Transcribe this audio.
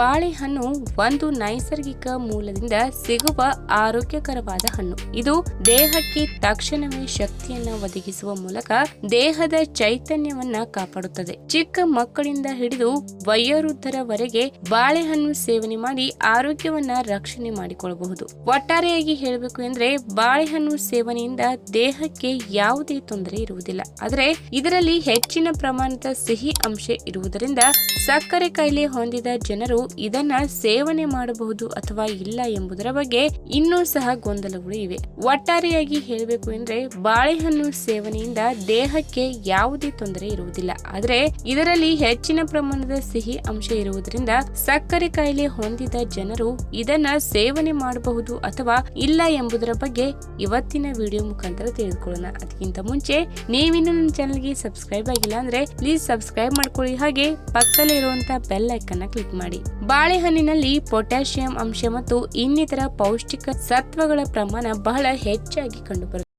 ಬಾಳೆಹಣ್ಣು ಒಂದು ನೈಸರ್ಗಿಕ ಮೂಲದಿಂದ ಸಿಗುವ ಆರೋಗ್ಯಕರವಾದ ಹಣ್ಣು. ಇದು ದೇಹಕ್ಕೆ ತಕ್ಷಣವೇ ಶಕ್ತಿಯನ್ನ ಒದಗಿಸುವ ಮೂಲಕ ದೇಹದ ಚೈತನ್ಯವನ್ನ ಕಾಪಾಡುತ್ತದೆ. ಚಿಕ್ಕ ಮಕ್ಕಳಿಂದ ಹಿಡಿದು ವಯೋವೃದ್ಧರವರೆಗೆ ಬಾಳೆಹಣ್ಣು ಸೇವನೆ ಮಾಡಿ ಆರೋಗ್ಯವನ್ನ ರಕ್ಷಣೆ ಮಾಡಿಕೊಳ್ಳಬಹುದು. ಒಟ್ಟಾರೆಯಾಗಿ ಹೇಳಬೇಕು ಎಂದ್ರೆ ಬಾಳೆಹಣ್ಣು ಸೇವನೆಯಿಂದ ದೇಹಕ್ಕೆ ಯಾವುದೇ ತೊಂದರೆ ಇರುವುದಿಲ್ಲ. ಆದರೆ ಇದರಲ್ಲಿ ಹೆಚ್ಚಿನ ಪ್ರಮಾಣದ ಸಿಹಿ ಅಂಶ ಇರುವುದರಿಂದ ಸಕ್ಕರೆ ಕಾಯಿಲೆ ಹೊಂದಿದ ಜನರು ಇದನ್ನ ಸೇವನೆ ಮಾಡಬಹುದು ಅಥವಾ ಇಲ್ಲ ಎಂಬುದರ ಬಗ್ಗೆ ಇನ್ನೂ ಸಹ ಗೊಂದಲಗಳು ಇವೆ. ಒಟ್ಟಾರೆಯಾಗಿ ಹೇಳಬೇಕು ಎಂದ್ರೆ ಬಾಳೆಹಣ್ಣು ಸೇವನೆಯಿಂದ ದೇಹಕ್ಕೆ ಯಾವುದೇ ತೊಂದರೆ ಇರುವುದಿಲ್ಲ. ಆದರೆ ಇದರಲ್ಲಿ ಹೆಚ್ಚಿನ ಪ್ರಮಾಣದ ಸಿಹಿ ಅಂಶ ಇರುವುದರಿಂದ ಸಕ್ಕರೆ ಕಾಯಿಲೆ ಹೊಂದಿದ ಜನರು ಇದನ್ನ ಸೇವನೆ ಮಾಡಬಹುದು ಅಥವಾ ಇಲ್ಲ ಎಂಬುದರ ಬಗ್ಗೆ ಇವತ್ತಿನ ವಿಡಿಯೋ ಮುಖಾಂತರ ತಿಳಿದುಕೊಳ್ಳೋಣ. ಅದಕ್ಕಿಂತ ಮುಂಚೆ ನೀವಿನ್ನು ನನ್ನ ಚಾನಲ್ಗೆ ಸಬ್ಸ್ಕ್ರೈಬ್ ಆಗಿಲ್ಲ ಅಂದ್ರೆ ಪ್ಲೀಸ್ ಸಬ್ಸ್ಕ್ರೈಬ್ ಮಾಡ್ಕೊಳ್ಳಿ, ಹಾಗೆ ಪಕ್ಕದಲ್ಲೇ ಇರುವಂತಹ ಬೆಲ್ ಐಕಾನ್ ಕ್ಲಿಕ್ ಮಾಡಿ. ಬಾಳೆಹಣ್ಣಿನಲ್ಲಿ ಪೊಟ್ಯಾಷಿಯಂ ಅಂಶ ಮತ್ತು ಇನ್ನಿತರ ಪೌಷ್ಟಿಕ ಸತ್ವಗಳ ಪ್ರಮಾಣ ಬಹಳ ಹೆಚ್ಚಾಗಿ ಕಂಡುಬರುತ್ತದೆ.